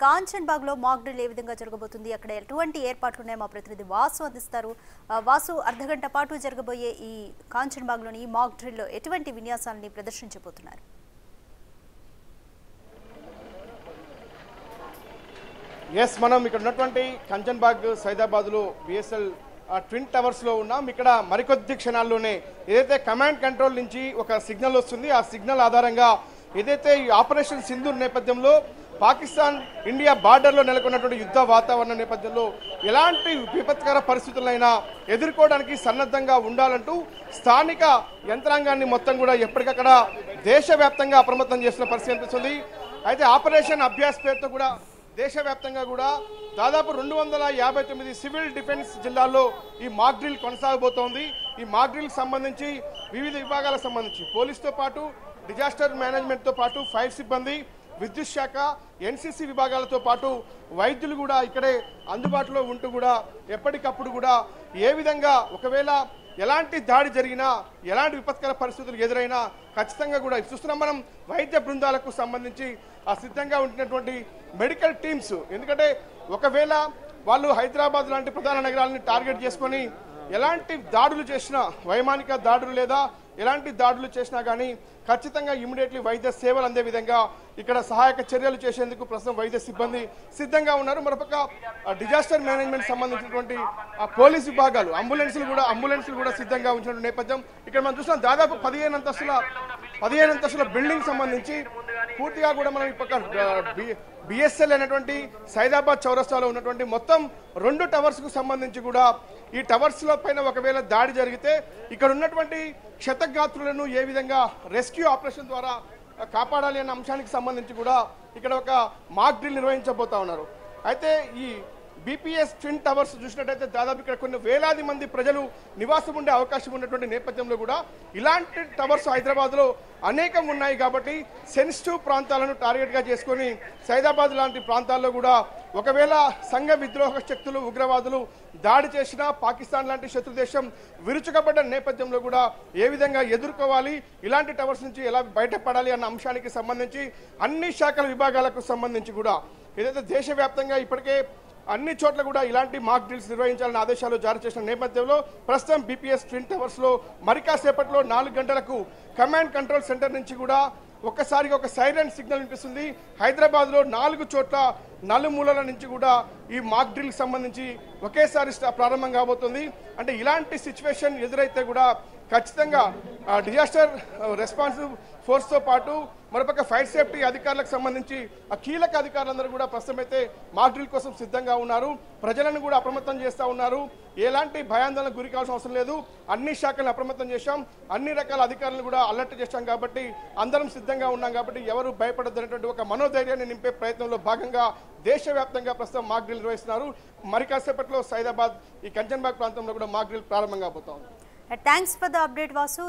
కాంచన్బాగ్ లో mock drill ఏ విధంగా జరగబోతుంది, అక్కడ ఎటువంటి ఏర్పాట్లు ఉన్నాయో మా ప్రతినిధి వాసు అందిస్తారు. వాసు, అర్ధగంట పాటు జరగబోయే ఈ కాంచన్బాగ్ లోని ఈ మాక్ డ్రిల్ లో ఎటువంటి విన్యాసాలని ప్రదర్శించబోతున్నారు? మనం ఇక్కడ ఉన్నటువంటి కంచన్బాగ్ సైదాబాద్ లో బిఎస్ఎల్ ట్విన్ టవర్స్ లో ఉన్నాం. ఇక్కడ మరికొద్ది క్షణాల్లోనే ఏదైతే కమాండ్ కంట్రోల్ నుంచి ఒక సిగ్నల్ వస్తుంది, ఆ సిగ్నల్ ఆధారంగా ఏదైతే ఈ ఆపరేషన్ సింధూర్ నేపథ్యంలో పాకిస్తాన్ ఇండియా బార్డర్లో నెలకొన్నటువంటి యుద్ధ వాతావరణం నేపథ్యంలో ఎలాంటి విపత్కర పరిస్థితులైనా ఎదుర్కోవడానికి సన్నద్ధంగా ఉండాలంటూ స్థానిక యంత్రాంగాన్ని మొత్తం కూడా ఎప్పటికక్కడ దేశవ్యాప్తంగా అప్రమత్తం చేస్తున్న పరిస్థితి అనిపిస్తుంది. అయితే ఆపరేషన్ అభ్యాస్ పేరుతో కూడా దేశవ్యాప్తంగా కూడా దాదాపు 259 సివిల్ డిఫెన్స్ జిల్లాల్లో ఈ మాక్ డ్రిల్ కొనసాగబోతోంది. ఈ మాక్ డ్రిల్ సంబంధించి వివిధ విభాగాలకు సంబంధించి పోలీసుతో పాటు డిజాస్టర్ మేనేజ్మెంట్తో పాటు ఫైర్ సిబ్బంది, విద్యుత్ శాఖ, ఎన్సీసీ విభాగాలతో పాటు వైద్యులు కూడా ఇక్కడే అందుబాటులో ఉంటూ కూడా ఎప్పటికప్పుడు కూడా ఏ విధంగా ఒకవేళ ఎలాంటి దాడి జరిగినా ఎలాంటి విపత్కర పరిస్థితులు ఎదురైనా ఖచ్చితంగా కూడా చూస్తున్నాం మనం వైద్య బృందాలకు సంబంధించి ఆ సిద్ధంగా ఉంటున్నటువంటి మెడికల్ టీమ్స్. ఎందుకంటే ఒకవేళ వాళ్ళు హైదరాబాద్ లాంటి ప్రధాన నగరాలని టార్గెట్ చేసుకొని ఎలాంటి దాడులు చేసినా, వైమానిక దాడులు లేదా ఎలాంటి దాడులు చేసినా కానీ ఖచ్చితంగా ఇమీడియట్లీ వైద్య సేవలు అందే విధంగా ఇక్కడ సహాయక చర్యలు చేసేందుకు ప్రస్తుతం వైద్య సిబ్బంది సిద్ధంగా ఉన్నారు. మరొక డిజాస్టర్ మేనేజ్మెంట్ సంబంధించినటువంటి పోలీస్ విభాగాలు, అంబులెన్సులు కూడా సిద్ధంగా ఉంచిన నేపథ్యం ఇక్కడ మనం చూస్తున్నాం. దాదాపు 15 అంతస్తుల బిల్డింగ్ సంబంధించి పూర్తిగా కూడా మనం ఇప్పుడు బిఎస్ఎల్ అనేటువంటి సైదాబాద్ చౌరస్తాలో ఉన్నటువంటి మొత్తం 2 టవర్స్కు సంబంధించి కూడా ఈ టవర్స్ల పైన ఒకవేళ దాడి జరిగితే ఇక్కడ ఉన్నటువంటి క్షతగాత్రులను ఏ విధంగా రెస్క్యూ ఆపరేషన్ ద్వారా కాపాడాలి అనే అంశానికి సంబంధించి కూడా ఇక్కడ ఒక మాక్ డ్రిల్ నిర్వహించబోతా ఉన్నారు. అయితే ఈ బీపీఎస్ ట్విన్ టవర్స్ చూసినట్టయితే దాదాపు ఇక్కడ కొన్ని వేలాది మంది ప్రజలు నివాసం ఉండే అవకాశం ఉన్నటువంటి నేపథ్యంలో కూడా ఇలాంటి టవర్స్ హైదరాబాద్లో అనేకం ఉన్నాయి కాబట్టి సెన్సిటివ్ ప్రాంతాలను టార్గెట్గా చేసుకొని సైదాబాద్ లాంటి ప్రాంతాల్లో కూడా ఒకవేళ సంఘ విద్రోహ శక్తులు, ఉగ్రవాదులు దాడి చేసినా పాకిస్తాన్ లాంటి శత్రు దేశం విరుచుకబడ్డ నేపథ్యంలో కూడా ఏ విధంగా ఎదుర్కోవాలి, ఇలాంటి టవర్స్ నుంచి ఎలా బయటపడాలి అన్న అంశానికి సంబంధించి అన్ని శాఖల విభాగాలకు సంబంధించి కూడా ఏదైతే దేశవ్యాప్తంగా ఇప్పటికే అన్ని చోట్ల కూడా ఇలాంటి మాక్ డ్రిల్స్ నిర్వహించాలని ఆదేశాలు జారీ చేసిన నేపథ్యంలో ప్రస్తుతం బీపీఎస్ ట్విన్ టవర్స్ లో మరికాసేపట్లో 4 గంటలకు కమాండ్ కంట్రోల్ సెంటర్ నుంచి కూడా ఒక్కసారిగా ఒక సైరన్ సిగ్నల్ వినిపిస్తుంది. హైదరాబాద్ లో 4 చోట్ల నలుమూలల నుంచి కూడా ఈ మాక్ డ్రిల్ సంబంధించి ఒకేసారి ప్రారంభం కాబోతుంది. అంటే ఇలాంటి సిచ్యువేషన్ ఎదురైతే కూడా ఖచ్చితంగా డిజాస్టర్ రెస్పాన్స్ ఫోర్స్తో పాటు మరోపక్క ఫైర్ సేఫ్టీ అధికారులకు సంబంధించి ఆ కీలక అధికారులందరూ కూడా ప్రస్తుతం అయితే మాక్ డ్రిల్ కోసం సిద్ధంగా ఉన్నారు. ప్రజలను కూడా అప్రమత్తం చేస్తూ ఉన్నారు. ఎలాంటి భయాందోళనకు గురి కావాల్సిన అవసరం లేదు. అన్ని శాఖలను అప్రమత్తం చేశాం, అన్ని రకాల అధికారులను కూడా అలర్ట్ చేశాం కాబట్టి అందరం సిద్ధంగా ఉన్నాం కాబట్టి ఎవరు భయపడద్దు అనేటువంటి ఒక మనోధైర్యాన్ని నింపే ప్రయత్నంలో భాగంగా దేశవ్యాప్తంగా ప్రస్తుతం మాక్ డ్రిల్ నిర్వహిస్తున్నారు. మరి కాసేపట్లో సైదాబాద్ ఈ కంచన్బాగ్ ప్రాంతంలో కూడా మాక్ డ్రిల్ ప్రారంభం కాబోతోంది. Thanks for the update Vasu.